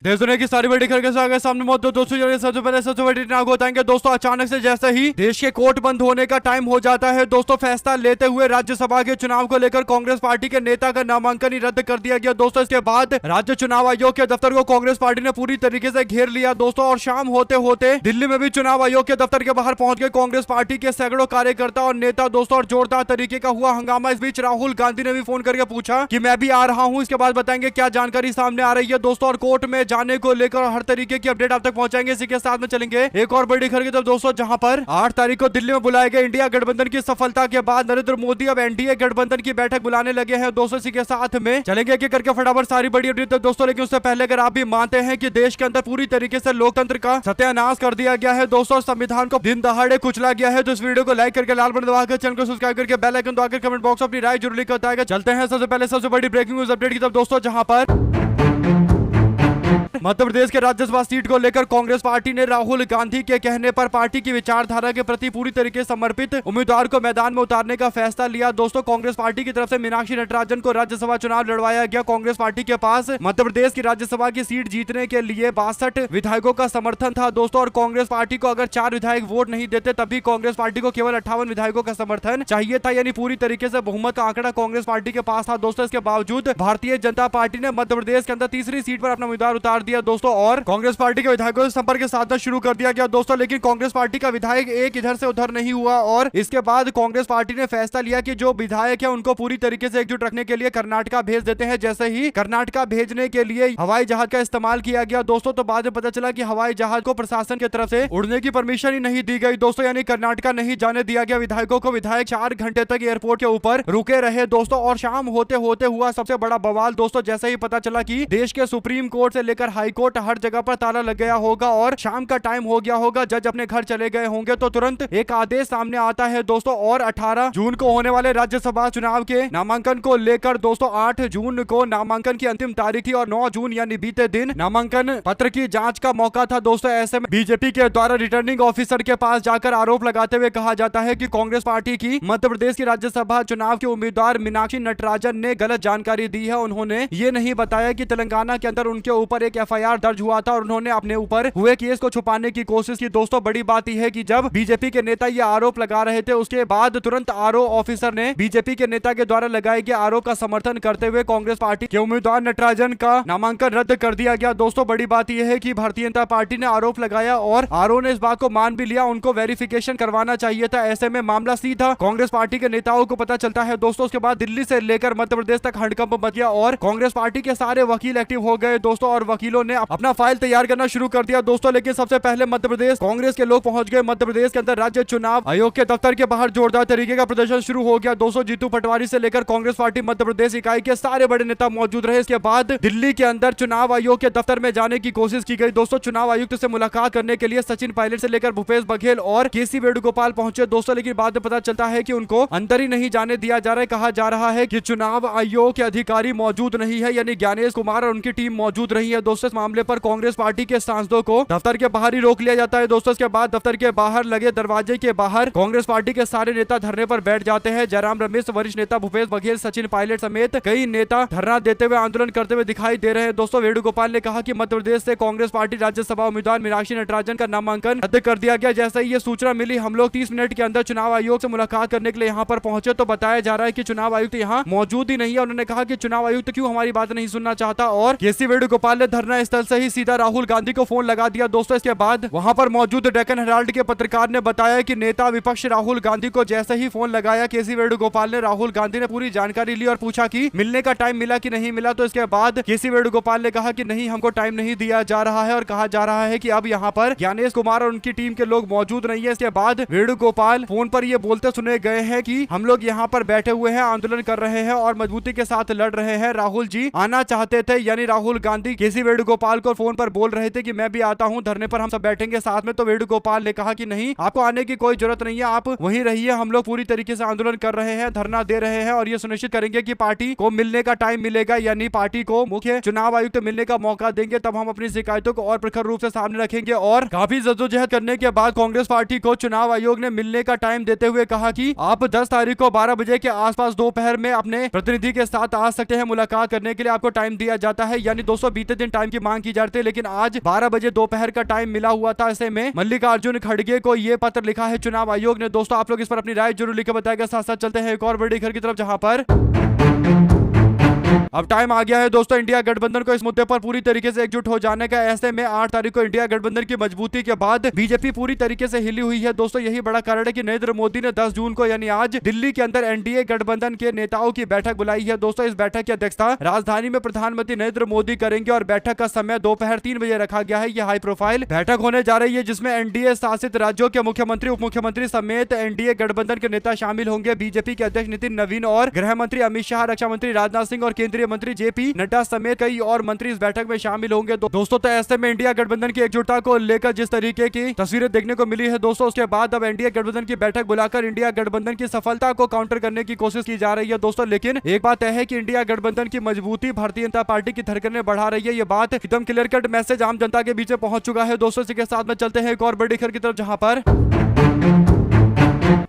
देश दुनिया की सारी बड़ी खबर के साथ सामने मौजूद दोस्तों, सबसे पहले सबसे बड़ी घटना को बताएंगे दोस्तों। अचानक से जैसे ही देश के कोर्ट बंद होने का टाइम हो जाता है दोस्तों, फैसला लेते हुए राज्यसभा के चुनाव को लेकर कांग्रेस पार्टी के नेता का नामांकन ही रद्द कर दिया गया दोस्तों। इसके बाद राज्य चुनाव आयोग के दफ्तर को कांग्रेस पार्टी ने पूरी तरीके से घेर लिया दोस्तों, और शाम होते होते दिल्ली में भी चुनाव आयोग के दफ्तर के बाहर पहुंच गए कांग्रेस पार्टी के सैकड़ों कार्यकर्ता और नेता दोस्तों, और जोरदार तरीके का हुआ हंगामा। इस बीच राहुल गांधी ने भी फोन करके पूछा कि मैं भी आ रहा हूं। इसके बाद बताएंगे क्या जानकारी सामने आ रही है दोस्तों, और कोर्ट में जाने को लेकर हर तरीके की अपडेट आप तक पहुंचाएंगे। इसी के साथ में चलेंगे एक और बड़ी खबर की तरफ दोस्तों, जहां पर 8 तारीख को दिल्ली में बुलाए गए इंडिया गठबंधन की सफलता के बाद नरेंद्र मोदी अब एनडीए गठबंधन की बैठक बुलाने लगे हैं दोस्तों। इसी के साथ में चलेंगे एक करके फटाफट सारी बड़ी अपडेट दोस्तों, लेकिन उससे पहले अगर आप भी मानते हैं कि देश के अंदर पूरी तरीके से लोकतंत्र का सत्यानाश कर दिया गया है दोस्तों, संविधान को दिन दहाड़े कुचला गया है, तो इस वीडियो को लाइक करके लाल बटन दबाकर चैनल को सब्सक्राइब करके बेल आइकन दबाकर कमेंट बॉक्स अपनी राय जरूर लिखकर बताएगा। चलते हैं सबसे पहले सबसे बड़ी ब्रेकिंग न्यूज अपडेट की तरफ दोस्तों, जहां पर मध्य प्रदेश के राज्यसभा सीट को लेकर कांग्रेस पार्टी ने राहुल गांधी के कहने पर पार्टी की विचारधारा के प्रति पूरी तरीके से समर्पित उम्मीदवार को मैदान में उतारने का फैसला लिया दोस्तों। कांग्रेस पार्टी की तरफ से मीनाक्षी नटराजन को राज्यसभा चुनाव लड़वाया गया। कांग्रेस पार्टी के पास मध्य प्रदेश की राज्यसभा की सीट जीतने के लिए 62 विधायकों का समर्थन था दोस्तों, और कांग्रेस पार्टी को अगर 4 विधायक वोट नहीं देते तब भी कांग्रेस पार्टी को केवल 58 विधायकों का समर्थन चाहिए था, यानी पूरी तरीके से बहुमत का आंकड़ा कांग्रेस पार्टी के पास था दोस्तों। इसके बावजूद भारतीय जनता पार्टी ने मध्य प्रदेश के अंदर तीसरी सीट पर अपना उम्मीदवार उतार दिया दोस्तों, और कांग्रेस पार्टी के विधायकों से संपर्क साधना शुरू कर दिया गया दोस्तों। लेकिन कांग्रेस पार्टी का विधायक एक इधर से उधर नहीं हुआ, और इसके बाद कांग्रेस पार्टी ने फैसला लिया कि जो विधायक है उनको पूरी तरीके से एकजुट रखने के लिए कर्नाटका भेज देते हैं। जैसे ही कर्नाटका भेजने के लिए हवाई जहाज का इस्तेमाल किया गया दोस्तों, तो बाद में पता चला कि हवाई जहाज को प्रशासन की तरफ से उड़ने की परमिशन ही नहीं दी गई दोस्तों, यानी कर्नाटका नहीं जाने दिया गया विधायकों को। विधायक 4 घंटे तक एयरपोर्ट के ऊपर रुके रहे दोस्तों, और शाम होते होते हुआ सबसे बड़ा बवाल दोस्तों, जैसे ही पता चला कि देश के सुप्रीम कोर्ट से लेकर हाई कोर्ट हर जगह पर ताला लग गया होगा और शाम का टाइम हो गया होगा, जज अपने घर चले गए होंगे, तो तुरंत एक आदेश सामने आता है दोस्तों, और 18 जून को होने वाले राज्यसभा चुनाव के नामांकन को लेकर दोस्तों 8 जून को नामांकन की अंतिम तारीख थी, और 9 जून यानी बीते दिन नामांकन पत्र की जांच का मौका था दोस्तों। ऐसे में बीजेपी के द्वारा रिटर्निंग ऑफिसर के पास जाकर आरोप लगाते हुए कहा जाता है कि कांग्रेस पार्टी की मध्य प्रदेश की राज्यसभा चुनाव के उम्मीदवार मीनाक्षी नटराजन ने गलत जानकारी दी है। उन्होंने ये नहीं बताया कि तेलंगाना के अंदर उनके ऊपर एक एफआईआर दर्ज हुआ था, और उन्होंने अपने ऊपर हुए केस को छुपाने की कोशिश की दोस्तों। बड़ी बात यह है कि जब बीजेपी के नेता ये आरोप लगा रहे थे, उसके बाद तुरंत आरओ ऑफिसर ने बीजेपी के नेता के द्वारा लगाए गए आरोप का समर्थन करते हुए कांग्रेस पार्टी के उम्मीदवार नटराजन का नामांकन रद्द कर दिया गया दोस्तों। बड़ी बात यह है कि भारतीय जनता पार्टी ने आरोप लगाया और आरओ ने इस बात को मान भी लिया, उनको वेरिफिकेशन करवाना चाहिए था। ऐसे में मामला सीधा कांग्रेस पार्टी के नेताओं को पता चलता है दोस्तों। उसके बाद दिल्ली से लेकर मध्य प्रदेश तक हड़कंप मच गया, और कांग्रेस पार्टी के सारे वकील एक्टिव हो गए दोस्तों, और वकीलों ने अपना फाइल तैयार करना शुरू कर दिया दोस्तों। लेकिन सबसे पहले मध्य प्रदेश कांग्रेस के लोग पहुंच गए मध्य प्रदेश के अंदर राज्य चुनाव आयोग के दफ्तर के बाहर जोरदार तरीके का प्रदर्शन शुरू हो गया दोस्तों। जीतू पटवारी से लेकर कांग्रेस पार्टी मध्य प्रदेश इकाई के सारे बड़े नेता मौजूद रहे। इसके बाद दिल्ली के अंदर चुनाव आयोग के दफ्तर में जाने की कोशिश की गई दोस्तों। चुनाव आयुक्त से मुलाकात करने के लिए सचिन पायलट से लेकर भूपेश बघेल और केसी वेणुगोपाल पहुंचे दोस्तों, लेकिन बाद में पता चलता है कि उनको अंदर ही नहीं जाने दिया जा रहा है। कहा जा रहा है कि चुनाव आयोग के अधिकारी मौजूद नहीं है, यानी ज्ञानेश कुमार और उनकी टीम मौजूद रही है दोस्तों। इस मामले पर कांग्रेस पार्टी के सांसदों को दफ्तर के बाहर ही रोक लिया जाता है दोस्तों। इसके बाद दफ्तर के बाहर लगे दरवाजे के बाहर कांग्रेस पार्टी के सारे नेता धरने पर बैठ जाते हैं। जयराम रमेश, वरिष्ठ नेता भूपेश बघेल, सचिन पायलट समेत कई नेता धरना देते हुए आंदोलन करते हुए दिखाई दे रहे हैं दोस्तों। वेणुगोपाल ने कहा कि मध्य प्रदेश से कांग्रेस पार्टी राज्यसभा उम्मीदवार मीनाक्षी नटराजन का नामांकन रद्द कर दिया गया। जैसे ही ये सूचना मिली, हम लोग 30 मिनट के अंदर चुनाव आयोग से मुलाकात करने के लिए यहाँ पर पहुंचे, तो बताया जा रहा है कि चुनाव आयुक्त यहाँ मौजूद ही नहीं है। उन्होंने कहा कि चुनाव आयुक्त क्यों हमारी बात नहीं सुनना चाहता, और केसी वेणुगोपाल ने धरना स्थल से ही सीधा राहुल गांधी को फोन लगा दिया दोस्तों। इसके बाद वहां पर मौजूद डेक्कन हेराल्ड के पत्रकार ने बताया कि नेता विपक्ष राहुल गांधी को जैसे ही फोन लगाया केसी वेणुगोपाल ने, राहुल गांधी ने पूरी जानकारी ली और पूछा कि मिलने का टाइम मिला कि नहीं मिला। तो इसके बाद केसी वेणुगोपाल ने कहा कि नहीं, हमको टाइम नहीं दिया जा रहा है, और कहा जा रहा है कि अब यहाँ पर ज्ञानेश कुमार और उनकी टीम के लोग मौजूद नहीं है। इसके बाद वेणुगोपाल फोन पर ये बोलते सुने गए हैं कि हम लोग यहाँ पर बैठे हुए हैं, आंदोलन कर रहे हैं और मजबूती के साथ लड़ रहे हैं। राहुल जी आना चाहते थे, यानी राहुल गांधी केसी वेणुगोपाल को फोन पर बोल रहे थे कि मैं भी आता हूँ धरने पर, हम सब बैठेंगे साथ में। तो वेणुगोपाल ने कहा कि नहीं, आपको आने की कोई जरूरत नहीं है, आप वहीं रहिए, हम लोग पूरी तरीके से आंदोलन कर रहे हैं, धरना दे रहे हैं, और ये सुनिश्चित करेंगे कि पार्टी को मिलने का टाइम मिलेगा, यानी पार्टी को मुख्य चुनाव आयुक्त मिलने का मौका देंगे, तब हम अपनी शिकायतों को और प्रखर रूप से सामने रखेंगे। और काफी जद्दोजहद करने के बाद कांग्रेस पार्टी को चुनाव आयोग ने मिलने का टाइम देते हुए कहा कि आप 10 तारीख को 12 बजे के आसपास दोपहर में अपने प्रतिनिधि के साथ आ सकते हैं, मुलाकात करने के लिए आपको टाइम दिया जाता है। यानी दोस्तों बीते दिन टाइम टाइम की मांग की जाती है, लेकिन आज 12 बजे दोपहर का टाइम मिला हुआ था। ऐसे में मल्लिकार्जुन खड़गे को ये पत्र लिखा है चुनाव आयोग ने। दोस्तों आप लोग इस पर अपनी राय जरूर लिखकर बताएगा। साथ साथ चलते हैं एक और बड़ी खबर की तरफ, जहां पर अब टाइम आ गया है दोस्तों इंडिया गठबंधन को इस मुद्दे पर पूरी तरीके से एकजुट हो जाने का। ऐसे में 8 तारीख को इंडिया गठबंधन की मजबूती के बाद बीजेपी पूरी तरीके से हिली हुई है। दोस्तों यही बड़ा कारण है कि नरेंद्र मोदी ने 10 जून को यानी आज दिल्ली के अंदर एनडीए गठबंधन के नेताओं की बैठक बुलाई है। दोस्तों इस बैठक की अध्यक्षता राजधानी में प्रधानमंत्री नरेंद्र मोदी करेंगे और बैठक का समय दोपहर 3 बजे रखा गया है। यह हाई प्रोफाइल बैठक होने जा रही है, जिसमें एनडीए शासित राज्यों के मुख्यमंत्री, उप मुख्यमंत्री समेत एनडीए गठबंधन के नेता शामिल होंगे। बीजेपी के अध्यक्ष नितिन नवीन और गृह मंत्री अमित शाह, रक्षा मंत्री राजनाथ सिंह और केंद्रीय मंत्री जेपी नड्डा समेत कई और मंत्री इस बैठक में शामिल होंगे। दोस्तों तो ऐसे में इंडिया गठबंधन की एकजुटता को लेकर जिस तरीके की तस्वीरें देखने को मिली है दोस्तों, उसके बाद अब एनडीए गठबंधन की बैठक बुलाकर इंडिया गठबंधन की सफलता को काउंटर करने की कोशिश की जा रही है दोस्तों। लेकिन एक बात तय है कि इंडिया गठबंधन की मजबूती भारतीय जनता पार्टी की धड़कनें बढ़ा रही है। ये बात एकदम क्लियर कट मैसेज आम जनता के बीच में पहुंच चुका है दोस्तों। इसी के साथ में चलते हैं एक और बड़ी खबर की तरफ, जहां पर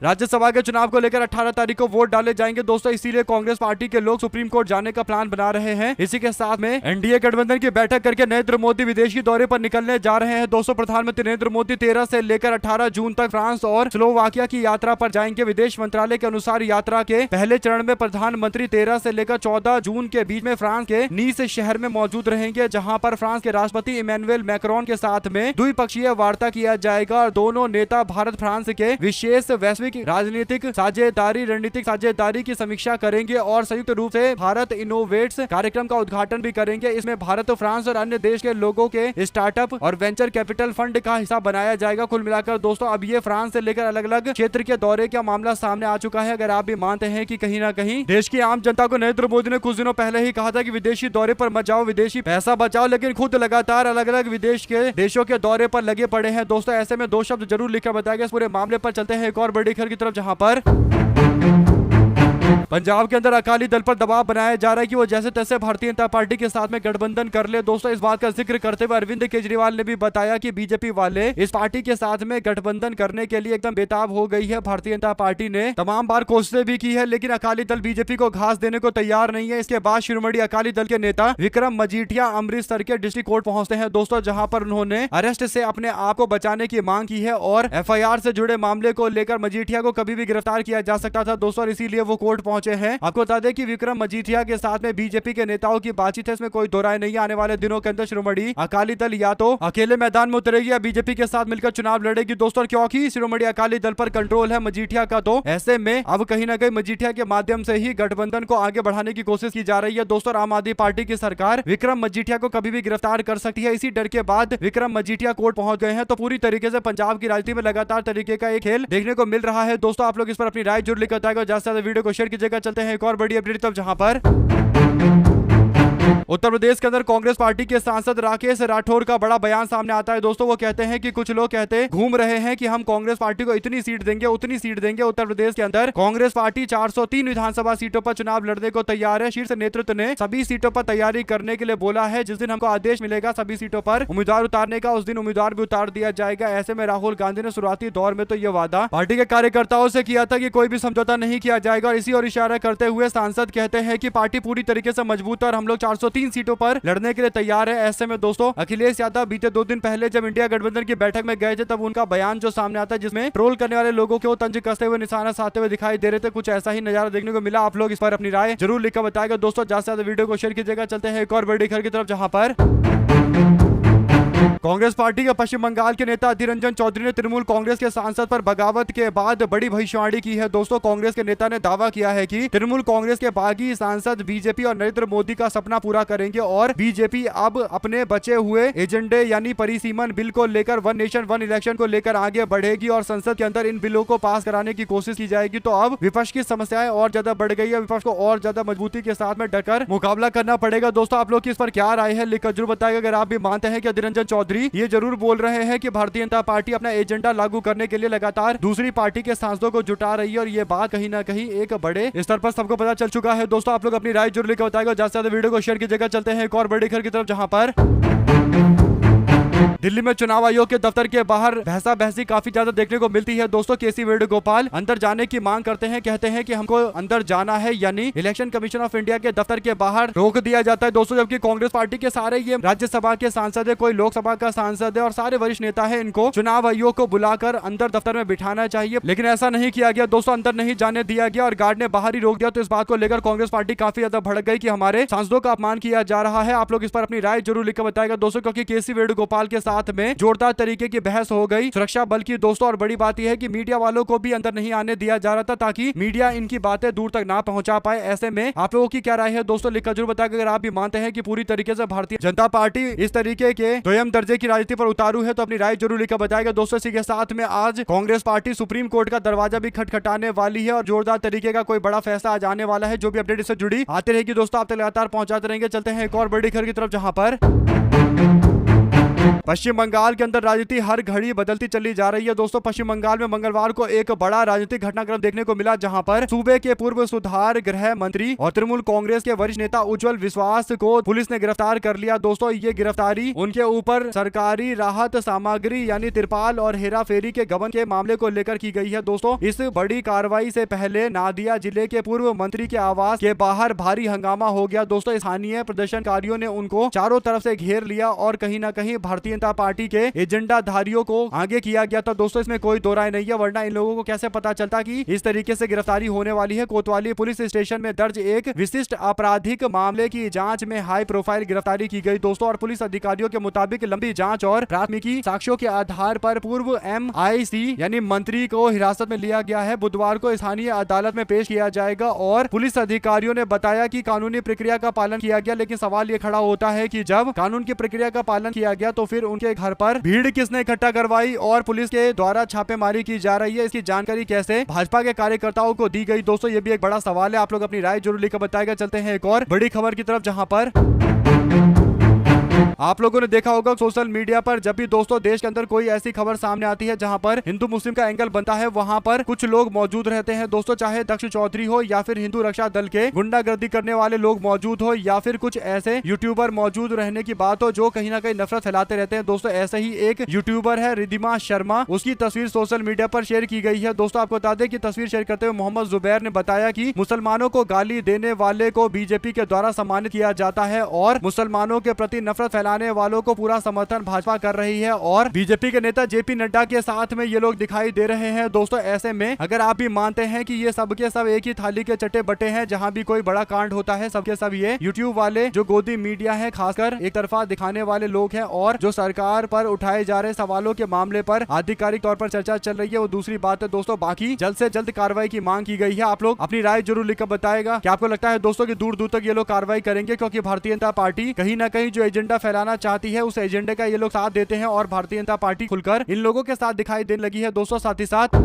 राज्यसभा के चुनाव को लेकर 18 तारीख को वोट डाले जाएंगे दोस्तों। इसीलिए कांग्रेस पार्टी के लोग सुप्रीम कोर्ट जाने का प्लान बना रहे हैं। इसी के साथ में एनडीए गठबंधन की बैठक करके नरेंद्र मोदी विदेशी दौरे पर निकलने जा रहे हैं दोस्तों। प्रधानमंत्री नरेंद्र मोदी 13 से लेकर 18 जून तक फ्रांस और स्लोवाकिया की यात्रा पर जाएंगे। विदेश मंत्रालय के अनुसार यात्रा के पहले चरण में प्रधानमंत्री 13 से लेकर 14 जून के बीच में फ्रांस के नीस शहर में मौजूद रहेंगे, जहां पर फ्रांस के राष्ट्रपति इमैनुअल मैक्रोन के साथ में द्विपक्षीय वार्ता किया जाएगा और दोनों नेता भारत फ्रांस के विशेष वैश्विक राजनीतिक रणनीतिक साझेदारी की समीक्षा करेंगे और संयुक्त रूप से भारत इनोवेट्स कार्यक्रम का उद्घाटन भी करेंगे। इसमें भारत, फ्रांस और अन्य देश के लोगों के स्टार्टअप और वेंचर कैपिटल फंड का हिस्सा बनाया जाएगा। कुल मिलाकर दोस्तों अब ये फ्रांस से लेकर अलग अलग क्षेत्र के दौरे का मामला सामने आ चुका है। अगर आप भी मानते हैं कि कहीं ना कहीं देश की आम जनता को नरेंद्र मोदी ने कुछ दिनों पहले ही कहा था कि विदेशी दौरे पर मत जाओ, विदेशी पैसा बचाओ, लेकिन खुद लगातार अलग अलग विदेश के देशों के दौरे पर लगे पड़े हैं दोस्तों। ऐसे में 2 शब्द जरूर लिखकर बताएगा इस पूरे मामले पर। चलते हैं एक और बड़ी खबर की तरफ, जहां पर पंजाब के अंदर अकाली दल पर दबाव बनाया जा रहा है कि वो जैसे तैसे भारतीय जनता पार्टी के साथ में गठबंधन कर ले दोस्तों। इस बात का जिक्र करते हुए अरविंद केजरीवाल ने भी बताया कि बीजेपी वाले इस पार्टी के साथ में गठबंधन करने के लिए एकदम बेताब हो गई है। भारतीय जनता पार्टी ने तमाम बार कोशिशें भी की है, लेकिन अकाली दल बीजेपी को घास देने को तैयार नहीं है। इसके बाद शिरोमणि अकाली दल के नेता विक्रम मजीठिया अमृतसर के डिस्ट्रिक्ट कोर्ट पहुंचते हैं दोस्तों, जहां पर उन्होंने अरेस्ट से अपने आप को बचाने की मांग की है और एफआईआर से जुड़े मामले को लेकर मजीठिया को कभी भी गिरफ्तार किया जा सकता था दोस्तों, इसीलिए वो कोर्ट पहुंचे हैं। आपको बता दें कि विक्रम मजीठिया के साथ में बीजेपी के नेताओं की बातचीत है, इसमें कोई दो राय नहीं है। आने वाले दिनों के अंदर शिरोमणि अकाली दल या तो अकेले मैदान में उतरेगी या बीजेपी के साथ मिलकर चुनाव लड़ेगी दोस्तों। क्योंकि शिरोमणि अकाली दल पर कंट्रोल है मजीठिया का, तो ऐसे में अब कहीं ना कहीं मजीठिया के माध्यम से ही गठबंधन को आगे बढ़ाने की कोशिश की जा रही है दोस्तों। आम आदमी पार्टी की सरकार विक्रम मजीठिया को कभी भी गिरफ्तार कर सकती है। इसी डर के बाद विक्रम मजीठिया कोर्ट पहुंच गए हैं। तो पूरी तरीके से पंजाब की राजनीति में लगातार तरीके का एक खेल देखने को मिल रहा है दोस्तों। आप लोग इस पर अपनी राय जरूर लिखकर बताएगा। ज्यादा से ज्यादा वीडियो को शेयर कीजिएगा। चलते हैं एक और बड़ी अपडेट तब, जहां पर उत्तर प्रदेश के अंदर कांग्रेस पार्टी के सांसद राकेश राठौर का बड़ा बयान सामने आता है दोस्तों। वो कहते हैं कि कुछ लोग कहते घूम रहे हैं कि हम कांग्रेस पार्टी को इतनी सीट देंगे, उतनी सीट देंगे। उत्तर प्रदेश के अंदर कांग्रेस पार्टी 403 विधानसभा सीटों पर चुनाव लड़ने को तैयार है। शीर्ष नेतृत्व ने सभी सीटों पर तैयारी करने के लिए बोला है। जिस दिन हमको आदेश मिलेगा सभी सीटों पर उम्मीदवार उतारने का, उस दिन उम्मीदवार भी उतार दिया जाएगा। ऐसे में राहुल गांधी ने शुरुआती दौर में तो ये वादा पार्टी के कार्यकर्ताओं से किया था कि कोई भी समझौता नहीं किया जाएगा, और इसी और इशारा करते हुए सांसद कहते हैं कि पार्टी पूरी तरीके से मजबूत है और हम लोग 403 सीटों पर लड़ने के लिए तैयार है। ऐसे में दोस्तों अखिलेश यादव बीते 2 दिन पहले जब इंडिया गठबंधन की बैठक में गए थे, तब उनका बयान जो सामने आता है, जिसमें ट्रोल करने वाले लोगों को तंज कसते हुए, निशाना साधते हुए दिखाई दे रहे थे। कुछ ऐसा ही नजारा देखने को मिला। आप लोग इस पर अपनी राय जरूर लिखकर बताएगा दोस्तों। ज्यादा से ज्यादा वीडियो को शेयर कीजिएगा। चलते हैं एक और बड़ी खबर की तरफ, जहां पर कांग्रेस पार्टी के पश्चिम बंगाल के नेता अधीर रंजन चौधरी ने तृणमूल कांग्रेस के सांसद पर बगावत के बाद बड़ी भविष्यवाणी की है दोस्तों। कांग्रेस के नेता ने दावा किया है कि तृणमूल कांग्रेस के बागी सांसद बीजेपी और नरेंद्र मोदी का सपना पूरा करेंगे और बीजेपी अब अपने बचे हुए एजेंडे यानी परिसीमन बिल को लेकर, वन नेशन वन इलेक्शन को लेकर आगे बढ़ेगी और संसद के अंदर इन बिलों को पास कराने की कोशिश की जाएगी। तो अब विपक्ष की समस्याएं और ज्यादा बढ़ गई है। विपक्ष को और ज्यादा मजबूती के साथ में डटकर मुकाबला करना पड़ेगा दोस्तों। आप लोग की इस पर क्या राय है लिखकर जरूर बताएगा। अगर आप भी मानते हैं कि अधीर रंजन चौधरी ये जरूर बोल रहे हैं कि भारतीय जनता पार्टी अपना एजेंडा लागू करने के लिए लगातार दूसरी पार्टी के सांसदों को जुटा रही है, और ये बात कहीं ना कहीं एक बड़े स्तर पर सबको पता चल चुका है दोस्तों। आप लोग अपनी राय जरूर लिखकर बताएगा। ज्यादा से ज्यादा वीडियो को शेयर कीजिएगा। चलते हैं एक और बड़ी खबर की तरफ, जहां पर दिल्ली में चुनाव आयोग के दफ्तर के बाहर बहसा बहसी काफी ज्यादा देखने को मिलती है दोस्तों। केसी वेणुगोपाल अंदर जाने की मांग करते हैं, कहते हैं कि हमको अंदर जाना है, यानी इलेक्शन कमीशन ऑफ इंडिया के दफ्तर के बाहर रोक दिया जाता है दोस्तों। जबकि कांग्रेस पार्टी के सारे ये राज्यसभा के सांसद है, कोई लोकसभा का सांसद है और सारे वरिष्ठ नेता है, इनको चुनाव आयोग को बुलाकर अंदर दफ्तर में बिठाना चाहिए, लेकिन ऐसा नहीं किया गया दोस्तों। अंदर नहीं जाने दिया गया और गार्ड ने बाहर ही रोक दिया। तो इस बात को लेकर कांग्रेस पार्टी काफी ज्यादा भड़क गई कि हमारे सांसदों का अपमान किया जा रहा है। आप लोग इस पर अपनी राय जरूर लिखकर बताएगा दोस्तों, क्योंकि केसी वेणुगोपाल के साथ में जोरदार तरीके की बहस हो गई सुरक्षा बल की दोस्तों। और बड़ी बात यह है कि मीडिया वालों को भी अंदर नहीं आने दिया जा रहा था, ताकि मीडिया इनकी बातें दूर तक ना पहुंचा पाए। ऐसे में आप लोगों की क्या राय है दोस्तों, लिखकर जरूर बताएगा। अगर आप भी मानते हैं कि पूरी तरीके से भारतीय जनता पार्टी इस तरीके के द्वयम दर्जे की राजनीति पर उतारू है, तो अपनी राय जरूर लिखकर बताएगा दोस्तों। इसी के साथ में आज कांग्रेस पार्टी सुप्रीम कोर्ट का दरवाजा भी खटखटाने वाली है और जोरदार तरीके का कोई बड़ा फैसला आज आने वाला है। जो भी अपडेट इससे जुड़ी आती रहेगी दोस्तों, आप तक लगातार पहुंचाते रहेंगे। चलते हैं एक और बड़ी खबर की तरफ, जहां पर पश्चिम बंगाल के अंदर राजनीति हर घड़ी बदलती चली जा रही है दोस्तों। पश्चिम बंगाल में मंगलवार को एक बड़ा राजनीतिक घटनाक्रम देखने को मिला, जहां पर सूबे के पूर्व सुधार गृह मंत्री और तृणमूल कांग्रेस के वरिष्ठ नेता उज्जवल विश्वास को पुलिस ने गिरफ्तार कर लिया दोस्तों। ये गिरफ्तारी उनके ऊपर सरकारी राहत सामग्री यानी तिरपाल और हेरा फेरी के गबन के मामले को लेकर की गई है दोस्तों। इस बड़ी कार्रवाई से पहले नादिया जिले के पूर्व मंत्री के आवास के बाहर भारी हंगामा हो गया दोस्तों। स्थानीय प्रदर्शनकारियों ने उनको चारों तरफ से घेर लिया और कहीं ना कहीं भारतीय जनता पार्टी के एजेंडा धारियों को आगे किया गया था दोस्तों। इसमें कोई दो राय नहीं है, वरना इन लोगों को कैसे पता चलता कि इस तरीके से गिरफ्तारी होने वाली है। कोतवाली पुलिस स्टेशन में दर्ज एक विशिष्ट आपराधिक मामले की जांच में हाई प्रोफाइल गिरफ्तारी की गई दोस्तों। और पुलिस अधिकारियों के मुताबिक लंबी जांच और प्राथमिकी साक्ष्यों के आधार पर पूर्व MIC यानी मंत्री को हिरासत में लिया गया है। बुधवार को स्थानीय अदालत में पेश किया जाएगा और पुलिस अधिकारियों ने बताया कि कानूनी प्रक्रिया का पालन किया गया, लेकिन सवाल ये खड़ा होता है कि जब कानून की प्रक्रिया का पालन किया गया तो फिर उनके घर पर भीड़ किसने इकट्ठा करवाई और पुलिस के द्वारा छापेमारी की जा रही है, इसकी जानकारी कैसे भाजपा के कार्यकर्ताओं को दी गई दोस्तों, ये भी एक बड़ा सवाल है। आप लोग अपनी राय जरूर लिखकर बताएगा। चलते हैं एक और बड़ी खबर की तरफ, जहां पर आप लोगों ने देखा होगा सोशल मीडिया पर जब भी दोस्तों देश के अंदर कोई ऐसी खबर सामने आती है जहां पर हिंदू मुस्लिम का एंगल बनता है, वहां पर कुछ लोग मौजूद रहते हैं दोस्तों। चाहे दक्ष चौधरी हो या फिर हिंदू रक्षा दल के गुंडागर्दी करने वाले लोग मौजूद हो या फिर कुछ ऐसे यूट्यूबर मौजूद रहने की बात हो जो कहीं ना कहीं नफरत फैलाते रहते हैं दोस्तों। ऐसे ही एक यूट्यूबर है रिद्धिमा शर्मा, उसकी तस्वीर सोशल मीडिया पर शेयर की गई है दोस्तों। आपको बता दें कि तस्वीर शेयर करते हुए मोहम्मद जुबैर ने बताया कि मुसलमानों को गाली देने वाले को बीजेपी के द्वारा सम्मानित किया जाता है और मुसलमानों के प्रति नफरत फैलाने वालों को पूरा समर्थन भाजपा कर रही है और बीजेपी के नेता JP नड्डा के साथ में ये लोग दिखाई दे रहे हैं दोस्तों। ऐसे में अगर आप भी मानते हैं कि ये सब के सब एक ही थाली के चट्टे बटे हैं, जहां भी कोई बड़ा कांड होता है सबके सब ये यूट्यूब वाले जो गोदी मीडिया है, खासकर एक तरफा दिखाने वाले लोग हैं और जो सरकार पर उठाए जा रहे सवालों के मामले पर आधिकारिक तौर पर चर्चा चल रही है, वो दूसरी बात है दोस्तों। बाकी जल्द से जल्द कार्रवाई की मांग की गई है। आप लोग अपनी राय जरूर लिखकर बताएगा कि आपको लगता है दोस्तों कि दूर दूर तक ये लोग कार्रवाई करेंगे, क्योंकि भारतीय जनता पार्टी कहीं ना कहीं जो एजेंडा फैलाना चाहती है उस एजेंडे का ये लोग साथ देते हैं और भारतीय जनता पार्टी खुलकर इन लोगों के साथ दिखाई देने लगी है दोस्तों। साथ ही साथ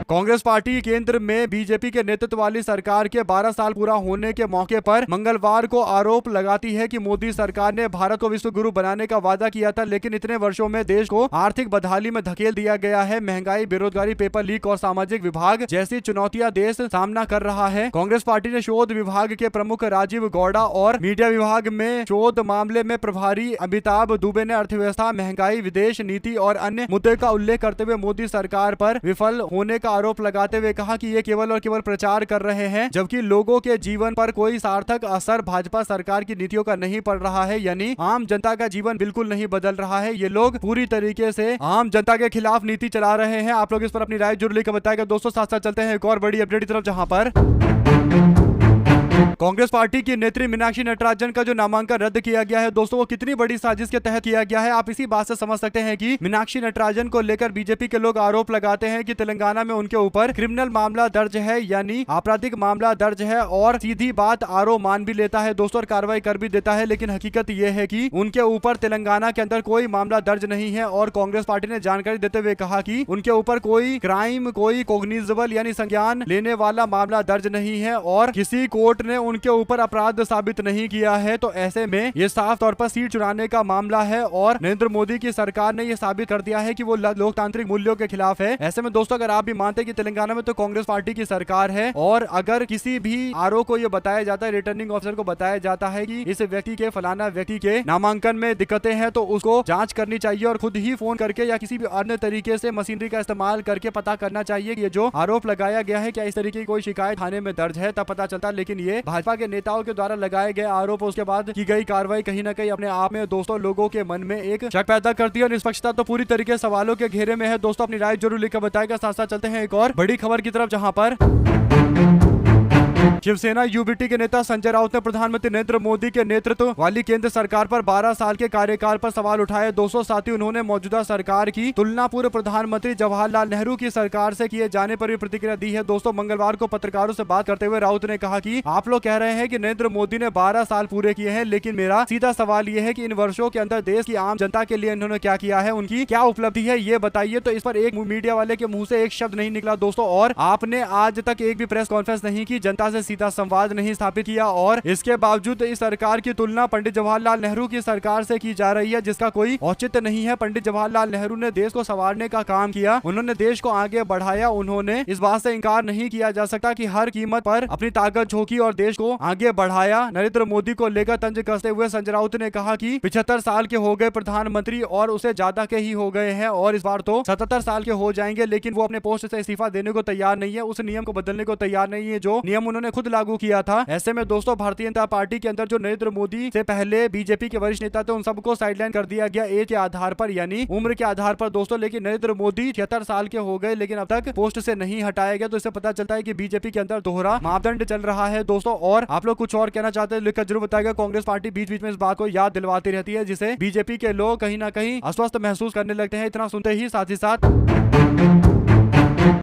कांग्रेस पार्टी केंद्र में बीजेपी के नेतृत्व वाली सरकार के 12 साल पूरा होने के मौके पर मंगलवार को आरोप लगाती है कि मोदी सरकार ने भारत को विश्व गुरु बनाने का वादा किया था, लेकिन इतने वर्षों में देश को आर्थिक बदहाली में धकेल दिया गया है। महंगाई, बेरोजगारी, पेपर लीक और सामाजिक विभाग जैसी चुनौतियां देश सामना कर रहा है। कांग्रेस पार्टी ने शोध विभाग के प्रमुख राजीव गौड़ा और मीडिया विभाग में शोध मामले में प्रभारी अमिताभ दुबे ने अर्थव्यवस्था, महंगाई, विदेश नीति और अन्य मुद्दे का उल्लेख करते हुए मोदी सरकार पर विफल होने का आरोप लगाते हुए कहा कि ये केवल और केवल प्रचार कर रहे हैं, जबकि लोगों के जीवन पर कोई सार्थक असर भाजपा सरकार की नीतियों का नहीं पड़ रहा है, यानी आम जनता का जीवन बिल्कुल नहीं बदल रहा है। ये लोग पूरी तरीके से आम जनता के खिलाफ नीति चला रहे हैं। आप लोग इस पर अपनी राय जरूर लेकर बताएगा दोस्तों। साथ साथ चलते हैं एक और बड़ी अपडेट की तरफ, जहां पर कांग्रेस पार्टी की नेत्री मीनाक्षी नटराजन का जो नामांकन रद्द किया गया है दोस्तों, वो कितनी बड़ी साजिश के तहत किया गया है, आप इसी बात से समझ सकते हैं कि मीनाक्षी नटराजन को लेकर बीजेपी के लोग आरोप लगाते हैं कि तेलंगाना में उनके ऊपर क्रिमिनल मामला दर्ज है, यानी आपराधिक मामला दर्ज है और सीधी बात आरोप मान भी लेता है दोस्तों और कार्रवाई कर भी देता है। लेकिन हकीकत यह है कि उनके ऊपर तेलंगाना के अंदर कोई मामला दर्ज नहीं है और कांग्रेस पार्टी ने जानकारी देते हुए कहा कि उनके ऊपर कोई क्राइम, कोई कोग्निजेबल यानी संज्ञान लेने वाला मामला दर्ज नहीं है और किसी कोर्ट ने उनके ऊपर अपराध साबित नहीं किया है। तो ऐसे में ये साफ तौर पर सीट चुराने का मामला है और नरेंद्र मोदी की सरकार ने ये साबित कर दिया है कि वो लोकतांत्रिक मूल्यों के खिलाफ है। ऐसे में दोस्तों अगर आप भी मानते हैं कि तेलंगाना में तो कांग्रेस पार्टी की सरकार है और अगर किसी भी आरओ को ये बताया जाता है, रिटर्निंग ऑफिसर को बताया जाता है कि इस व्यक्ति के फलाना व्यक्ति के नामांकन में दिक्कतें हैं, तो उसको जांच करनी चाहिए और खुद ही फोन करके या किसी भी अन्य तरीके से मशीनरी का इस्तेमाल करके पता करना चाहिए कि ये जो आरोप लगाया गया है क्या इस तरीके की कोई शिकायत थाने में दर्ज है, तब पता चलता। लेकिन ये भाजपा के नेताओं के द्वारा लगाए गए आरोप उसके बाद की गई कार्रवाई कहीं ना कहीं अपने आप में दोस्तों लोगों के मन में एक शक पैदा करती है और निष्पक्षता तो पूरी तरीके से सवालों के घेरे में है। दोस्तों अपनी राय जरूर लिखकर बताएगा। साथ साथ चलते हैं एक और बड़ी खबर की तरफ, जहां पर शिवसेना यूबीटी के नेता संजय राउत ने प्रधानमंत्री नरेंद्र मोदी के नेतृत्व वाली केंद्र सरकार पर 12 साल के कार्यकाल पर सवाल उठाए। दोस्तों साथ ही उन्होंने मौजूदा सरकार की तुलना पूर्व प्रधानमंत्री जवाहरलाल नेहरू की सरकार से किए जाने पर भी प्रतिक्रिया दी है। दोस्तों मंगलवार को पत्रकारों से बात करते हुए राउत ने कहा कि आप लोग कह रहे हैं कि नरेंद्र मोदी ने 12 साल पूरे किए हैं, लेकिन मेरा सीधा सवाल ये है कि इन वर्षों के अंदर देश की आम जनता के लिए इन्होंने क्या किया है, उनकी क्या उपलब्धि है, ये बताइए। तो इस पर एक मीडिया वाले के मुंह से एक शब्द नहीं निकला दोस्तों, और आपने आज तक एक भी प्रेस कॉन्फ्रेंस नहीं की, जनता से सीधा संवाद नहीं स्थापित किया और इसके बावजूद इस सरकार की तुलना पंडित जवाहरलाल नेहरू की सरकार से की जा रही है, जिसका कोई औचित्य नहीं है। पंडित जवाहरलाल नेहरू ने देश को संवारने का काम किया, उन्होंने देश को आगे बढ़ाया। उन्होंने इस बात से इंकार नहीं किया जा सकता कि हर कीमत पर अपनी ताकत झोंकी और देश को आगे बढ़ाया। नरेंद्र मोदी को लेकर तंज कसते हुए संजय राउत ने कहा कि 75 साल के हो गए प्रधानमंत्री और उसे ज्यादा के ही हो गए हैं और इस बार तो 77 साल के हो जाएंगे, लेकिन वो अपने पोस्ट से इस्तीफा देने को तैयार नहीं है, उस नियम को बदलने को तैयार नहीं है जो नियम उन्होंने खुद लागू किया था। ऐसे में दोस्तों भारतीय जनता पार्टी के अंदर जो नरेंद्र मोदी से पहले बीजेपी के वरिष्ठ नेता थे उन सबको साइडलाइन कर दिया गया एज के आधार पर, यानी उम्र के आधार पर दोस्तों। लेकिन नरेंद्र मोदी 76 साल के हो गए लेकिन अब तक पोस्ट से नहीं हटाया गया, तो इससे पता चलता है कि बीजेपी के अंदर दोहरा मापदंड चल रहा है दोस्तों। और आप लोग कुछ और कहना चाहते हैं लिखकर जरूर बताएगा। कांग्रेस पार्टी बीच बीच में इस बात को याद दिलवाती रहती है, जिसे बीजेपी के लोग कहीं ना कहीं अस्वस्थ महसूस करने लगते हैं। इतना सुनते ही साथ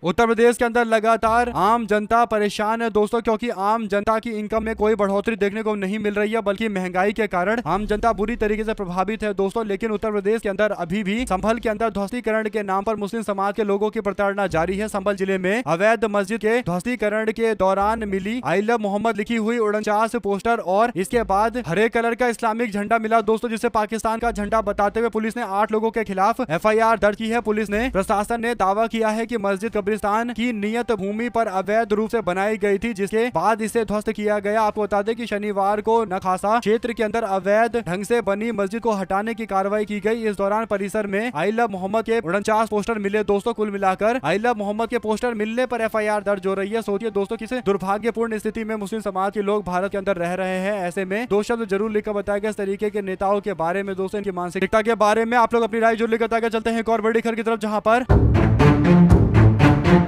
उत्तर प्रदेश के अंदर लगातार आम जनता परेशान है दोस्तों, क्योंकि आम जनता की इनकम में कोई बढ़ोतरी देखने को नहीं मिल रही है, बल्कि महंगाई के कारण आम जनता बुरी तरीके से प्रभावित है दोस्तों। लेकिन उत्तर प्रदेश के अंदर अभी भी संभल के अंदर ध्वस्तीकरण के नाम पर मुस्लिम समाज के लोगों की प्रताड़ना जारी है। संभल जिले में अवैध मस्जिद के ध्वस्तीकरण के दौरान मिली आई लव मोहम्मद लिखी हुई 49 पोस्टर और इसके बाद हरे कलर का इस्लामिक झंडा मिला दोस्तों, जिसे पाकिस्तान का झंडा बताते हुए पुलिस ने 8 लोगों के खिलाफ FIR दर्ज की है। पुलिस ने प्रशासन ने दावा किया है कि मस्जिद कब्रिस्तान की नियत भूमि पर अवैध रूप से बनाई गई थी, जिसके बाद इसे ध्वस्त किया गया। आपको बता दें कि शनिवार को नखासा क्षेत्र के अंदर अवैध ढंग से बनी मस्जिद को हटाने की कार्रवाई की गई। इस दौरान परिसर में आई लव मोहम्मद के 49 पोस्टर मिले दोस्तों। कुल मिलाकर आई लव मोहम्मद के पोस्टर मिलने पर FIR दर्ज हो रही है। सोचिए दोस्तों किस दुर्भाग्यपूर्ण स्थिति में मुस्लिम समाज के लोग भारत के अंदर रह रहे हैं। ऐसे में 2 शब्द जरूर लिखकर बताएगा इस तरीके के नेताओं के बारे में दोस्तों, इनकी मानसिकता के बारे में आप लोग अपनी राय जरूर लिखकर बताएगा। चलते हैं एक और बड़ी खबर की तरफ, जहां पर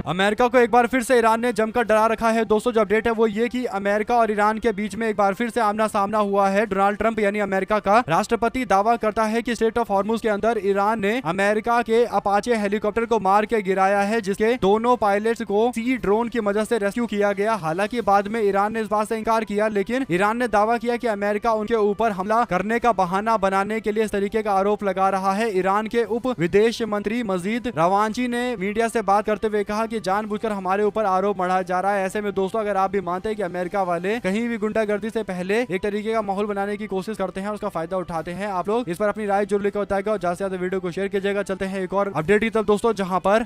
अमेरिका को एक बार फिर से ईरान ने जमकर डरा रखा है दोस्तों। जो अपडेट है वो ये कि अमेरिका और ईरान के बीच में एक बार फिर से आमना सामना हुआ है। डोनाल्ड ट्रंप यानी अमेरिका का राष्ट्रपति दावा करता है कि स्ट्रेट ऑफ हॉर्मुज के अंदर ईरान ने अमेरिका के अपाचे हेलीकॉप्टर को मार के गिराया है, जिसके दोनों पायलट्स को सी ड्रोन की मदद से रेस्क्यू किया गया। हालांकि बाद में ईरान ने इस बात से इंकार किया, लेकिन ईरान ने दावा किया कि अमेरिका उनके ऊपर हमला करने का बहाना बनाने के लिए इस तरीके का आरोप लगा रहा है। ईरान के उप विदेश मंत्री मजीद रवांची ने मीडिया से बात करते हुए कहा कि जानबूझकर हमारे ऊपर आरोप मढ़ाया जा रहा है। ऐसे में दोस्तों अगर आप भी मानते हैं कि अमेरिका वाले कहीं भी गुंडागर्दी से पहले एक तरीके का माहौल बनाने की कोशिश करते हैं, उसका फायदा उठाते हैं, आप लोग इस पर अपनी राय जरूर लिखकर बताएगा और ज्यादा से ज्यादा वीडियो को शेयर कीजिएगा। चलते हैं एक और अपडेट की तरफ दोस्तों, जहां पर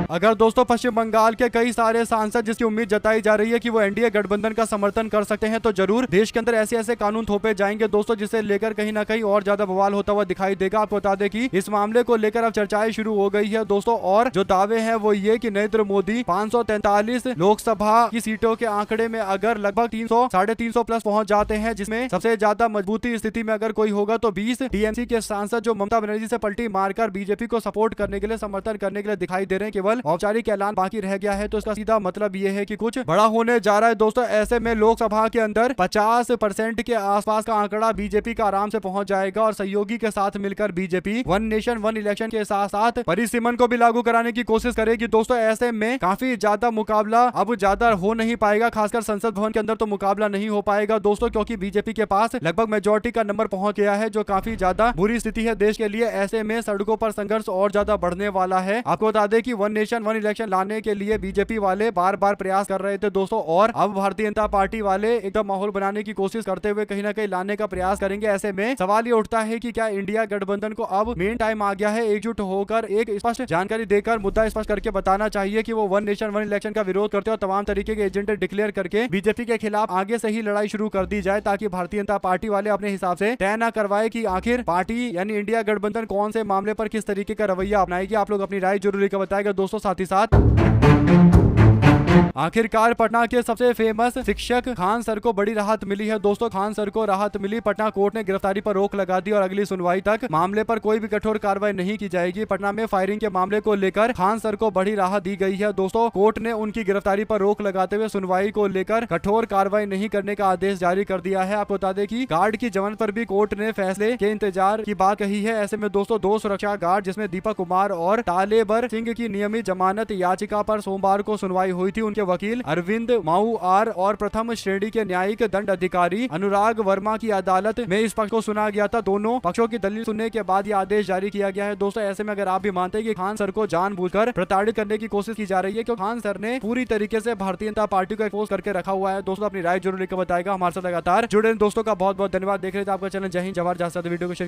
अगर दोस्तों पश्चिम बंगाल के कई सारे सांसद जिसकी उम्मीद जताई जा रही है कि वो एनडीए गठबंधन का समर्थन कर सकते हैं, तो जरूर देश के अंदर ऐसे ऐसे कानून थोपे जाएंगे दोस्तों, जिसे लेकर कहीं ना कहीं और ज्यादा बवाल होता हुआ दिखाई देगा। आपको बता दें कि इस मामले को लेकर अब चर्चाएं शुरू हो गई है दोस्तों, और जो दावे हैं वो ये कि नरेंद्र मोदी 543 लोकसभा की सीटों के आंकड़े में अगर लगभग 300 350 प्लस पहुंच जाते हैं, जिसमें सबसे ज्यादा मजबूती स्थिति में अगर कोई होगा तो 20 टीएमसी के सांसद जो ममता बनर्जी से पलटी मारकर बीजेपी को सपोर्ट करने के लिए, समर्थन करने के लिए दिखाई दे रहे हैं, केवल औपचारिक ऐलान बाकी रह गया है। तो इसका सीधा मतलब ये है कि कुछ बड़ा होने जा रहा है दोस्तों। ऐसे में लोकसभा के अंदर 50% के आसपास का आंकड़ा बीजेपी का आराम से पहुंच जाएगा और सहयोगी के साथ मिलकर BJP one nation one election के साथ साथ परिसीमन को भी लागू कराने की कोशिश करेगी दोस्तों। ऐसे में काफी ज्यादा मुकाबला अब ज्यादा हो नहीं पाएगा, खासकर संसद भवन के अंदर तो मुकाबला नहीं हो पाएगा दोस्तों, क्योंकि बीजेपी के पास लगभग मेजोरिटी का नंबर पहुंच गया है, जो काफी ज्यादा बुरी स्थिति है देश के लिए। ऐसे में सड़कों पर संघर्ष और ज्यादा बढ़ने वाला है। आपको बता दें कि वन नेशन वन इलेक्शन लाने के लिए बीजेपी वाले बार बार प्रयास कर रहे थे दोस्तों, और अब भारतीय जनता पार्टी वाले एकदम माहौल बनाने की कोशिश करते हुए कहीं ना कहीं लाने का प्रयास करेंगे। ऐसे में सवाल ये उठता है कि क्या इंडिया गठबंधन को अब मेन टाइम आ गया है एकजुट होकर एक स्पष्ट जानकारी देकर मुद्दा स्पष्ट करके बताना चाहिए कि वो वन नेशन वन इलेक्शन का विरोध करते हैं और तमाम तरीके के एजेंडे डिक्लेयर करके बीजेपी के खिलाफ आगे से ही लड़ाई शुरू कर दी जाए, ताकि भारतीय जनता पार्टी वाले अपने हिसाब से तय न करवाए कि आखिर पार्टी यानी इंडिया गठबंधन कौन से मामले पर किस तरीके का रवैया अपनाएगी। आप लोग अपनी राय जरूर लिखकर बताएगा दोस्तों। साथ ही साथ आखिरकार पटना के सबसे फेमस शिक्षक खान सर को बड़ी राहत मिली है दोस्तों। खान सर को राहत मिली, पटना कोर्ट ने गिरफ्तारी पर रोक लगा दी और अगली सुनवाई तक मामले पर कोई भी कठोर कार्रवाई नहीं की जाएगी। पटना में फायरिंग के मामले को लेकर खान सर को बड़ी राहत दी गई है दोस्तों। कोर्ट ने उनकी गिरफ्तारी पर रोक लगाते हुए सुनवाई को लेकर कठोर कार्रवाई नहीं करने का आदेश जारी कर दिया है। आपको बता दें कि गार्ड की जमानत पर भी कोर्ट ने फैसले के इंतजार की बात कही है। ऐसे में दोस्तों दो सुरक्षा गार्ड जिसमें दीपक कुमार और तालेबर सिंह की नियमित जमानत याचिका पर सोमवार को सुनवाई हुई थी। उनके वकील अरविंद माऊ आर और प्रथम श्रेणी के न्यायिक दंड अधिकारी अनुराग वर्मा की अदालत में इस पक्ष को सुना गया था। दोनों पक्षों की दलील सुनने के बाद यह आदेश जारी किया गया है दोस्तों। ऐसे में अगर आप भी मानते हैं कि खान सर को जानबूझकर प्रताड़ित करने की कोशिश की जा रही है, क्योंकि खान सर ने पूरी तरीके से भारतीय जनता पार्टी को एक्सपोज करके रखा हुआ है दोस्तों। अपनी राय जरूर लिखकर बताएगा। हमारे साथ लगातार जुड़े दोस्तों का बहुत बहुत धन्यवाद। देख रहे थे आपका चैनल जय हिंद जवाहर। वीडियो को शेयर